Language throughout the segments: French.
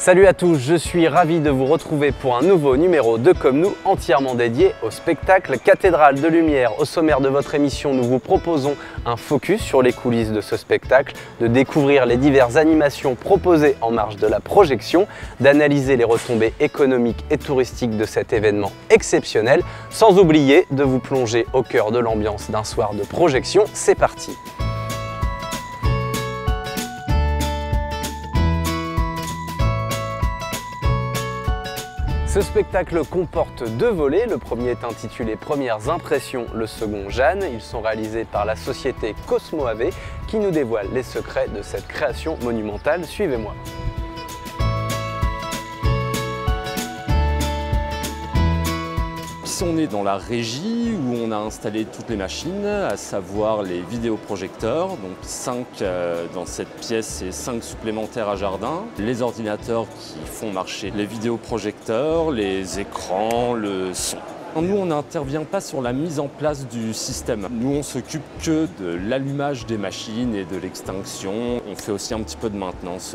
Salut à tous, je suis ravi de vous retrouver pour un nouveau numéro de Comme nous, entièrement dédié au spectacle Cathédrale de Lumière. Au sommaire de votre émission, nous vous proposons un focus sur les coulisses de ce spectacle, de découvrir les diverses animations proposées en marge de la projection, d'analyser les retombées économiques et touristiques de cet événement exceptionnel, sans oublier de vous plonger au cœur de l'ambiance d'un soir de projection. C'est parti! Ce spectacle comporte deux volets, le premier est intitulé Premières impressions, le second Jeanne. Ils sont réalisés par la société Cosmo AV qui nous dévoile les secrets de cette création monumentale. Suivez-moi. On est dans la régie où on a installé toutes les machines, à savoir les vidéoprojecteurs, donc 5 dans cette pièce et 5 supplémentaires à jardin. Les ordinateurs qui font marcher les vidéoprojecteurs, les écrans, le son. Nous, on n'intervient pas sur la mise en place du système. Nous, on s'occupe que de l'allumage des machines et de l'extinction. On fait aussi un petit peu de maintenance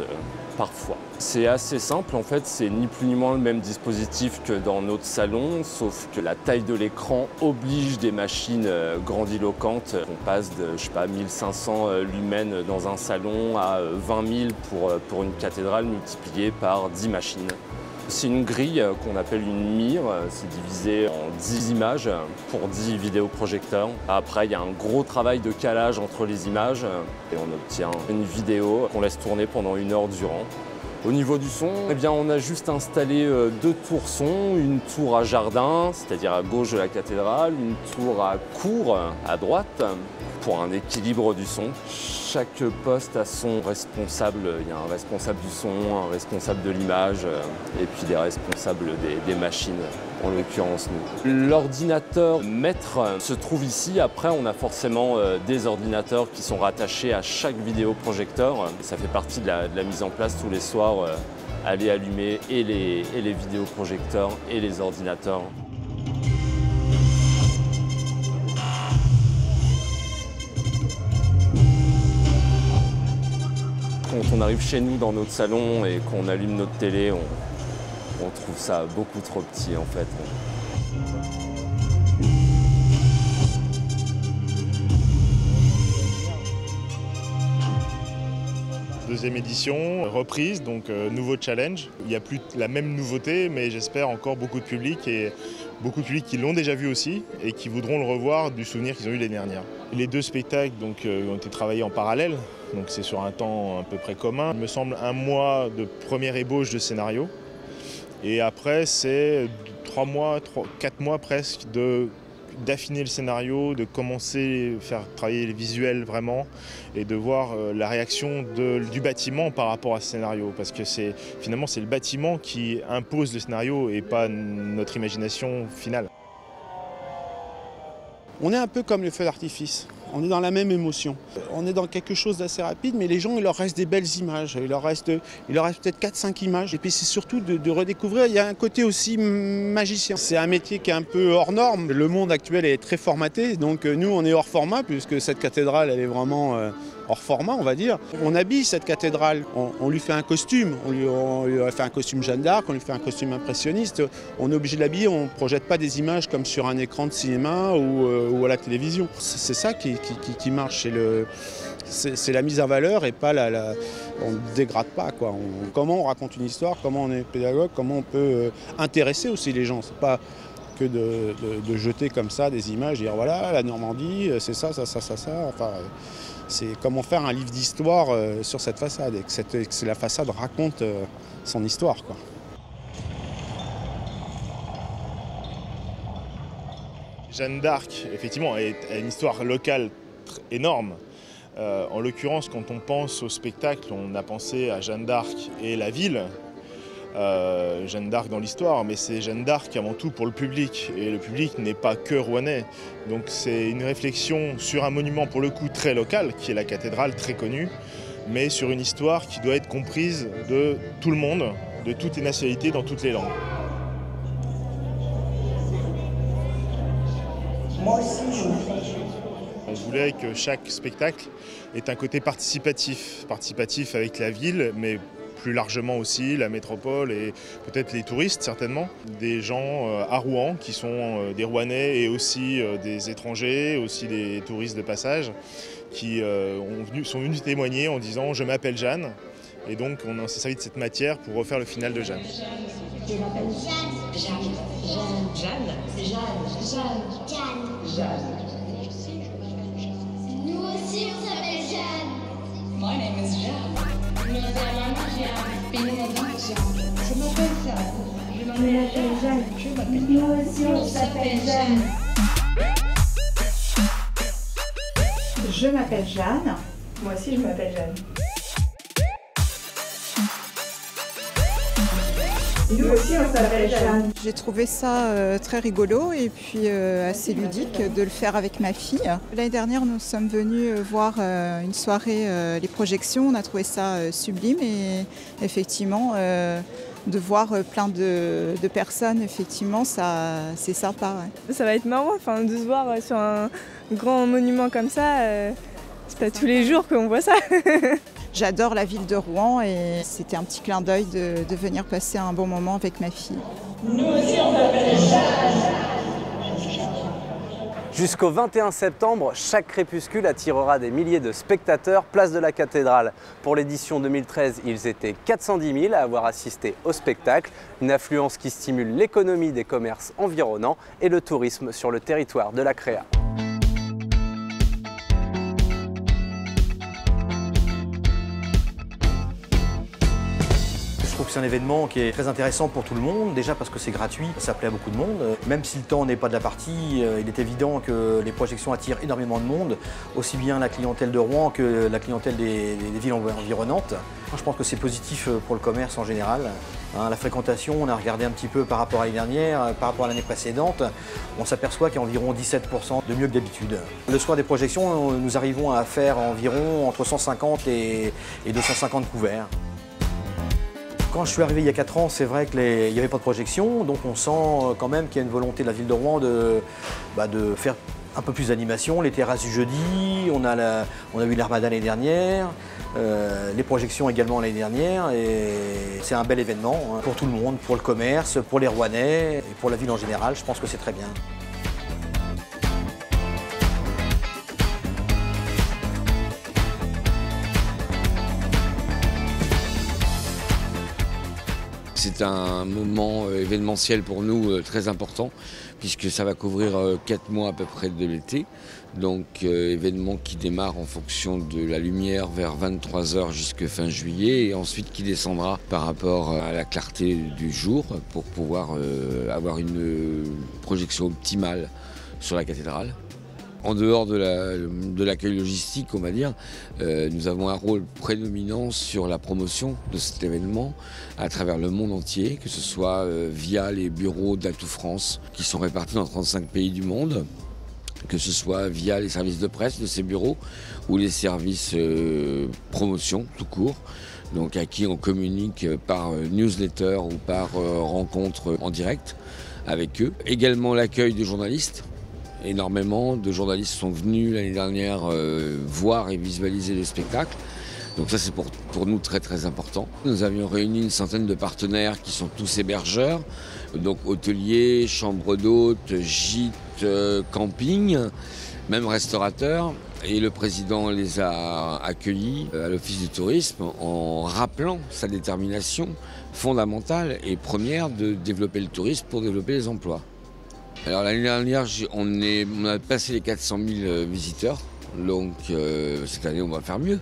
parfois. C'est assez simple, en fait, c'est ni plus ni moins le même dispositif que dans notre salon, sauf que la taille de l'écran oblige des machines grandiloquentes. On passe de, je sais pas, 1500 lumens dans un salon à 20 000 pour une cathédrale multipliée par 10 machines. C'est une grille qu'on appelle une mire, c'est divisé en 10 images pour 10 vidéoprojecteurs. Après, il y a un gros travail de calage entre les images et on obtient une vidéo qu'on laisse tourner pendant 1 heure durant. Au niveau du son, eh bien, on a juste installé 2 tours son, une tour à jardin, c'est-à-dire à gauche de la cathédrale, une tour à cour à droite, pour un équilibre du son. Chaque poste a son responsable, il y a un responsable du son, un responsable de l'image et puis des responsables des machines, en l'occurrence nous. L'ordinateur maître se trouve ici, après on a forcément des ordinateurs qui sont rattachés à chaque vidéoprojecteur. Ça fait partie de la mise en place tous les soirs, aller allumer et les vidéoprojecteurs et les ordinateurs. Quand on arrive chez nous dans notre salon et qu'on allume notre télé, on trouve ça beaucoup trop petit en fait. Deuxième édition, reprise, donc nouveau challenge. Il n'y a plus la même nouveauté, mais j'espère encore beaucoup de public et beaucoup de public qui l'ont déjà vu aussi et qui voudront le revoir du souvenir qu'ils ont eu l'année dernière. Les deux spectacles ont été travaillés en parallèle, donc c'est sur un temps à peu près commun. Il me semble 1 mois de première ébauche de scénario et après c'est 4 mois presque d'affiner le scénario, de commencer à faire travailler les visuels vraiment et de voir la réaction du bâtiment par rapport à ce scénario parce que finalement c'est le bâtiment qui impose le scénario et pas notre imagination finale. On est un peu comme le feu d'artifice, on est dans la même émotion. On est dans quelque chose d'assez rapide, mais les gens, il leur reste des belles images. Il leur reste peut-être 4-5 images. Et puis c'est surtout de redécouvrir, il y a un côté aussi magicien. C'est un métier qui est un peu hors norme. Le monde actuel est très formaté, donc nous on est hors format, puisque cette cathédrale elle est vraiment hors format, on va dire. On habille cette cathédrale, on lui fait un costume, on lui fait un costume Jeanne d'Arc, on lui fait un costume impressionniste. On est obligé de l'habiller, on ne projette pas des images comme sur un écran de cinéma ou à la télévision. C'est ça qui marche, c'est la mise en valeur et pas on ne dégrade pas, quoi. Comment on raconte une histoire, comment on est pédagogue, comment on peut intéresser aussi les gens. C'est pas que de jeter comme ça des images, dire voilà la Normandie, c'est ça, ça, ça, ça, ça. Enfin, c'est comment faire un livre d'histoire sur cette façade et que la façade raconte son histoire, quoi. Jeanne d'Arc, effectivement, a une histoire locale énorme. En l'occurrence, quand on pense au spectacle, on a pensé à Jeanne d'Arc et la ville. Jeanne d'Arc dans l'histoire, mais c'est Jeanne d'Arc avant tout pour le public. Et le public n'est pas que rouennais. Donc c'est une réflexion sur un monument pour le coup très local, qui est la cathédrale très connue, mais sur une histoire qui doit être comprise de tout le monde, de toutes les nationalités, dans toutes les langues. Moi aussi, je me fais. On voulait que chaque spectacle ait un côté participatif avec la ville, mais plus largement aussi la métropole et peut-être les touristes certainement. Des gens à Rouen qui sont des Rouennais et aussi des étrangers, aussi des touristes de passage qui sont venus témoigner en disant « je m'appelle Jeanne ». Et donc on s'est servi de cette matière pour refaire le final de Jeanne. Je m'appelle Jeanne. Nous aussi on s'appelle Jeanne. My name is Jeanne. Je m'appelle Jeanne. Nous aussi on s'appelle Jeanne. Je m'appelle Jeanne. Moi aussi je m'appelle Jeanne. Nous aussi on s'appelle Jeanne. J'ai trouvé ça très rigolo et puis assez ludique de le faire avec ma fille. L'année dernière, nous sommes venus voir une soirée, les projections. On a trouvé ça sublime et effectivement, de voir plein de personnes, effectivement, c'est sympa. Ouais. Ça va être marrant de se voir sur un grand monument comme ça. C'est pas tous les jours qu'on voit ça. J'adore la ville de Rouen et c'était un petit clin d'œil de venir passer un bon moment avec ma fille. Nous aussi on s'appelle Jeanne. Jusqu'au 21 septembre, chaque crépuscule attirera des milliers de spectateurs place de la cathédrale. Pour l'édition 2013, ils étaient 410 000 à avoir assisté au spectacle, une affluence qui stimule l'économie des commerces environnants et le tourisme sur le territoire de la Créa. Je trouve que c'est un événement qui est très intéressant pour tout le monde, déjà parce que c'est gratuit, ça plaît à beaucoup de monde. Même si le temps n'est pas de la partie, il est évident que les projections attirent énormément de monde, aussi bien la clientèle de Rouen que la clientèle des villes environnantes. Je pense que c'est positif pour le commerce en général. La fréquentation, on a regardé un petit peu par rapport à l'année dernière, par rapport à l'année précédente, on s'aperçoit qu'il y a environ 17% de mieux que d'habitude. Le soir des projections, nous arrivons à faire environ entre 150 et 250 couverts. Quand je suis arrivé il y a 4 ans, c'est vrai qu'il n'y avait pas de projection, donc on sent quand même qu'il y a une volonté de la ville de Rouen de faire un peu plus d'animation. Les terrasses du jeudi, on a eu l'Armada l'année dernière, les projections également l'année dernière, et c'est un bel événement pour tout le monde, pour le commerce, pour les Rouennais et pour la ville en général. Je pense que c'est très bien. C'est un moment événementiel pour nous très important puisque ça va couvrir 4 mois à peu près de l'été. Donc événement qui démarre en fonction de la lumière vers 23 h jusqu'à fin juillet et ensuite qui descendra par rapport à la clarté du jour pour pouvoir avoir une projection optimale sur la cathédrale. En dehors de l'accueil logistique, on va dire, nous avons un rôle prédominant sur la promotion de cet événement à travers le monde entier, que ce soit via les bureaux d'Atout France qui sont répartis dans 35 pays du monde, que ce soit via les services de presse de ces bureaux ou les services promotion tout court, donc à qui on communique par newsletter ou par rencontre en direct avec eux. Également l'accueil des journalistes. Énormément de journalistes sont venus l'année dernière voir et visualiser le spectacle. Donc ça c'est pour nous très très important. Nous avions réuni une centaine de partenaires qui sont tous hébergeurs, donc hôteliers, chambres d'hôtes, gîtes, camping, même restaurateurs. Et le président les a accueillis à l'Office du tourisme en rappelant sa détermination fondamentale et première de développer le tourisme pour développer les emplois. Alors l'année dernière, on a passé les 400 000 visiteurs, donc cette année on va faire mieux.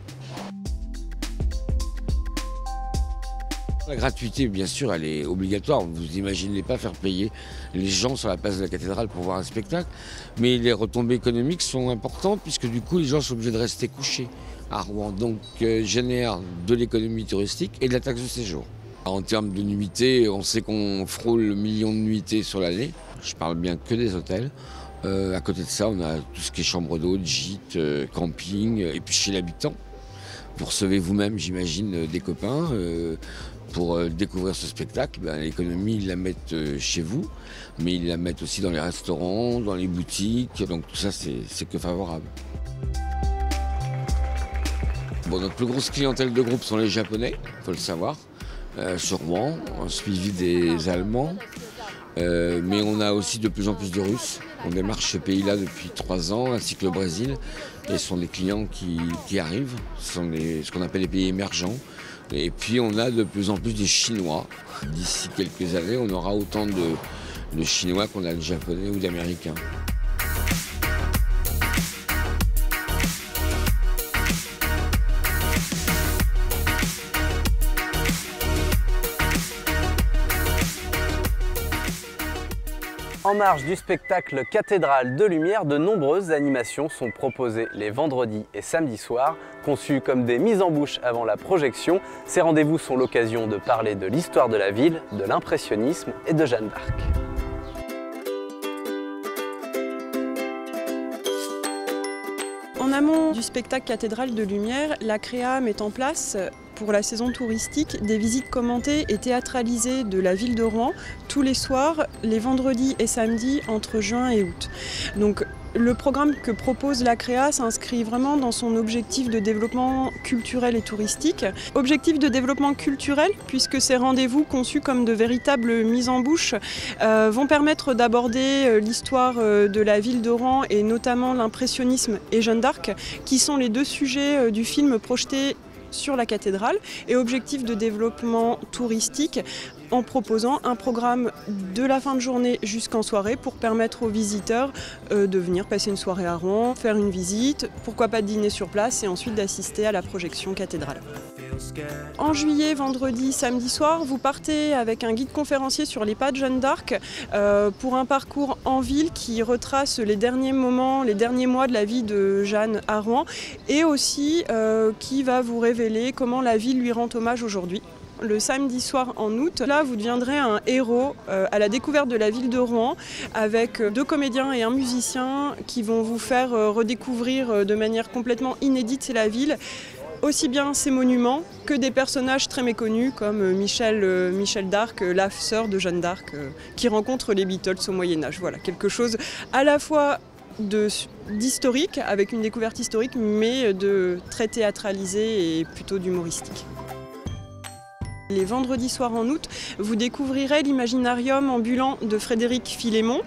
La gratuité, bien sûr, elle est obligatoire. Vous n'imaginez pas faire payer les gens sur la place de la cathédrale pour voir un spectacle. Mais les retombées économiques sont importantes puisque du coup, les gens sont obligés de rester couchés à Rouen. Donc, génère de l'économie touristique et de la taxe de séjour. En termes de nuitées, on sait qu'on frôle le million de nuitées sur l'année. Je parle bien que des hôtels. À côté de ça, on a tout ce qui est chambre d'hôtes, gîtes, camping, et puis chez l'habitant. Vous recevez vous-même, j'imagine, des copains pour découvrir ce spectacle. L'économie, ils la mettent chez vous, mais ils la mettent aussi dans les restaurants, dans les boutiques. Donc tout ça, c'est que favorable. Bon, notre plus grosse clientèle de groupe sont les Japonais, il faut le savoir. sur Rouen, suivi des Allemands. Mais on a aussi de plus en plus de Russes. On démarche ce pays-là depuis 3 ans, ainsi que le Brésil. Et ce sont des clients qui arrivent, ce sont ce qu'on appelle les pays émergents. Et puis on a de plus en plus de Chinois. D'ici quelques années, on aura autant de Chinois qu'on a de Japonais ou d'Américains. En marge du spectacle Cathédrale de Lumière, de nombreuses animations sont proposées les vendredis et samedis soirs. Conçues comme des mises en bouche avant la projection, ces rendez-vous sont l'occasion de parler de l'histoire de la ville, de l'impressionnisme et de Jeanne d'Arc. En amont du spectacle Cathédrale de Lumière, la Créa met en place pour la saison touristique des visites commentées et théâtralisées de la ville de Rouen tous les soirs, les vendredis et samedis entre juin et août. Donc, le programme que propose la Créa s'inscrit vraiment dans son objectif de développement culturel et touristique. Objectif de développement culturel puisque ces rendez-vous conçus comme de véritables mises en bouche vont permettre d'aborder l'histoire de la ville de Rouen et notamment l'impressionnisme et Jeanne d'Arc qui sont les 2 sujets du film projeté sur la cathédrale et objectif de développement touristique en proposant un programme de la fin de journée jusqu'en soirée pour permettre aux visiteurs de venir passer une soirée à Rouen, faire une visite, pourquoi pas dîner sur place et ensuite d'assister à la projection cathédrale. En juillet, vendredi, samedi soir, vous partez avec un guide conférencier sur les pas de Jeanne d'Arc pour un parcours en ville qui retrace les derniers moments, les derniers mois de la vie de Jeanne à Rouen et aussi qui va vous révéler comment la ville lui rend hommage aujourd'hui. Le samedi soir en août, là vous deviendrez un héros à la découverte de la ville de Rouen avec 2 comédiens et un musicien qui vont vous faire redécouvrir de manière complètement inédite la ville. Aussi bien ses monuments que des personnages très méconnus comme Michel d'Arc, la sœur de Jeanne d'Arc, qui rencontre les Beatles au Moyen-Âge. Voilà, quelque chose à la fois d'historique, avec une découverte historique, mais de très théâtralisé et plutôt d'humoristique. Les vendredis soirs en août, vous découvrirez l'imaginarium ambulant de Frédéric Philémon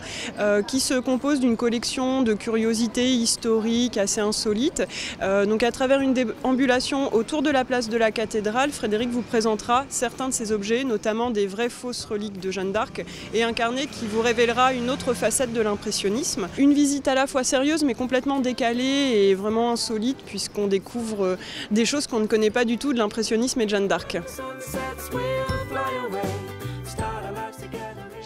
qui se compose d'une collection de curiosités historiques assez insolites. Donc à travers une déambulation autour de la place de la cathédrale, Frédéric vous présentera certains de ces objets, notamment des vraies fausses reliques de Jeanne d'Arc et un carnet qui vous révélera une autre facette de l'impressionnisme. Une visite à la fois sérieuse mais complètement décalée et vraiment insolite puisqu'on découvre des choses qu'on ne connaît pas du tout de l'impressionnisme et de Jeanne d'Arc.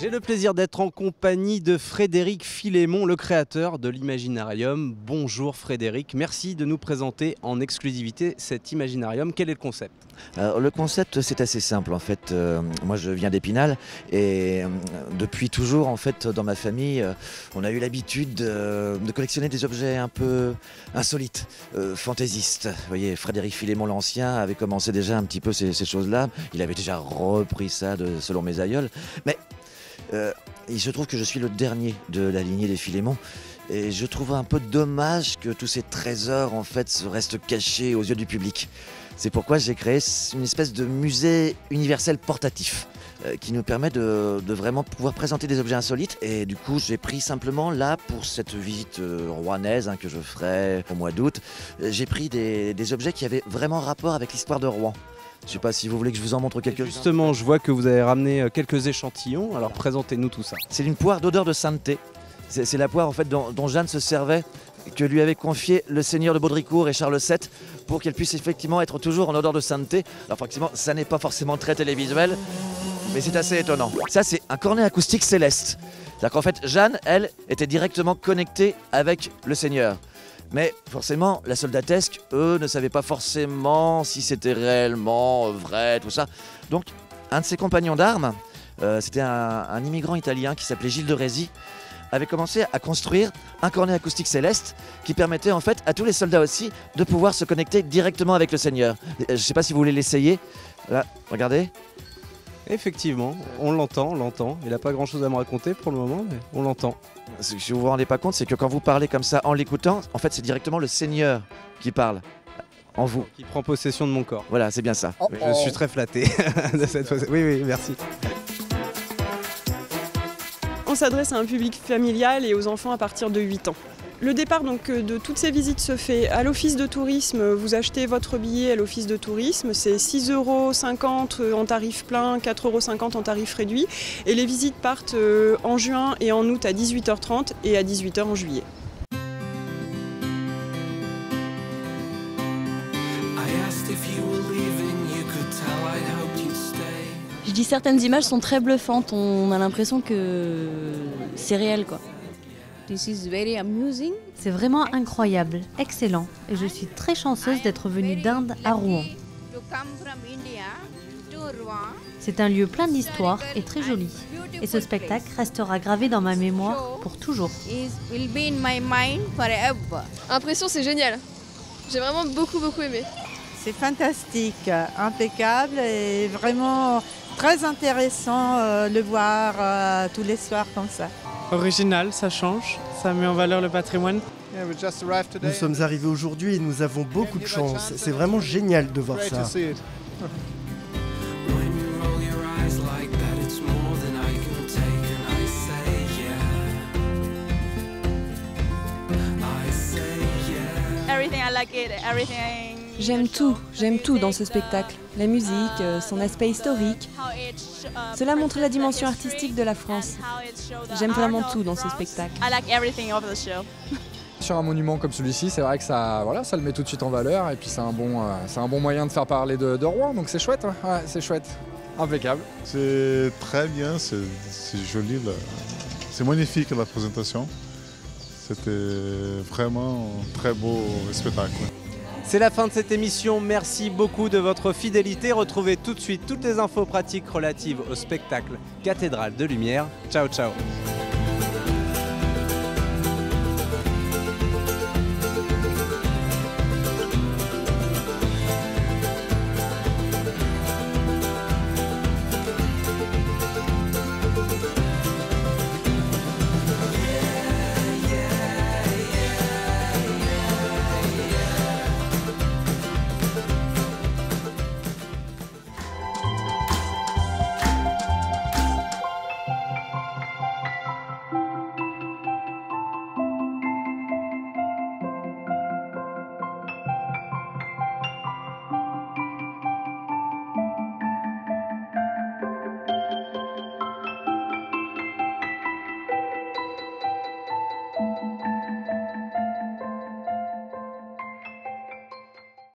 J'ai le plaisir d'être en compagnie de Frédéric Philémon, le créateur de l'Imaginarium. Bonjour Frédéric, merci de nous présenter en exclusivité cet Imaginarium. Quel est le concept ? Alors, le concept, c'est assez simple en fait. Moi je viens d'Épinal et depuis toujours en fait dans ma famille on a eu l'habitude de collectionner des objets un peu insolites, fantaisistes. Vous voyez, Frédéric Philémon l'Ancien avait commencé déjà un petit peu ces choses-là. Il avait déjà repris ça selon mes aïeuls. Mais il se trouve que je suis le dernier de la lignée des Philémon. Et je trouve un peu dommage que tous ces trésors en fait restent cachés aux yeux du public. C'est pourquoi j'ai créé une espèce de musée universel portatif qui nous permet de vraiment pouvoir présenter des objets insolites. Et du coup, j'ai pris simplement là, pour cette visite rouennaise que je ferai au mois d'août, j'ai pris des objets qui avaient vraiment rapport avec l'histoire de Rouen. Je ne sais pas si vous voulez que je vous en montre quelques-uns. Justement, je vois que vous avez ramené quelques échantillons, alors présentez-nous tout ça. C'est une poire d'odeur de sainteté. C'est la poire en fait dont Jeanne se servait, que lui avait confié le seigneur de Baudricourt et Charles VII pour qu'elle puisse effectivement être toujours en odeur de sainteté. Alors effectivement, ça n'est pas forcément très télévisuel, mais c'est assez étonnant. Ça, c'est un cornet acoustique céleste. C'est-à-dire qu'en fait, Jeanne, elle, était directement connectée avec le seigneur. Mais forcément, la soldatesque, eux, ne savaient pas forcément si c'était réellement vrai, tout ça. Donc, un de ses compagnons d'armes, c'était un immigrant italien qui s'appelait Gilles de Rézy, avait commencé à construire un cornet acoustique céleste qui permettait en fait à tous les soldats aussi de pouvoir se connecter directement avec le Seigneur. Je ne sais pas si vous voulez l'essayer. Là, regardez. Effectivement, on l'entend. Il n'a pas grand-chose à me raconter pour le moment, mais on l'entend. Si vous ne vous rendez pas compte, c'est que quand vous parlez comme ça en l'écoutant, en fait c'est directement le Seigneur qui parle. en vous. Qui prend possession de mon corps. Voilà, c'est bien ça. Je suis très flatté de cette fois. Oui, merci. On s'adresse à un public familial et aux enfants à partir de 8 ans. Le départ donc de toutes ces visites se fait à l'office de tourisme. Vous achetez votre billet à l'office de tourisme, c'est 6,50 € en tarif plein, 4,50 € en tarif réduit. Et les visites partent en juin et en août à 18h30 et à 18h en juillet. Je dis certaines images sont très bluffantes, on a l'impression que c'est réel quoi. C'est vraiment incroyable, excellent, et je suis très chanceuse d'être venue d'Inde à Rouen. C'est un lieu plein d'histoire et très joli. Et ce spectacle restera gravé dans ma mémoire pour toujours. Impression, c'est génial. J'ai vraiment beaucoup aimé. C'est fantastique, impeccable et vraiment très intéressant de le voir tous les soirs comme ça. Original, ça change, ça met en valeur le patrimoine. Nous sommes arrivés aujourd'hui et nous avons beaucoup de chance. C'est vraiment génial de voir ça. J'aime tout dans ce spectacle. La musique, son aspect historique. Cela montre la dimension artistique de la France. J'aime vraiment tout dans ce spectacle. Sur un monument comme celui-ci, c'est vrai que ça le met tout de suite en valeur et puis c'est un bon moyen de faire parler de Rouen, donc c'est chouette, hein. Ouais, c'est chouette, impeccable. C'est très bien, c'est joli, c'est magnifique la présentation. C'était vraiment un très beau spectacle. C'est la fin de cette émission, merci beaucoup de votre fidélité. Retrouvez tout de suite toutes les infos pratiques relatives au spectacle Cathédrale de Lumière. Ciao ciao.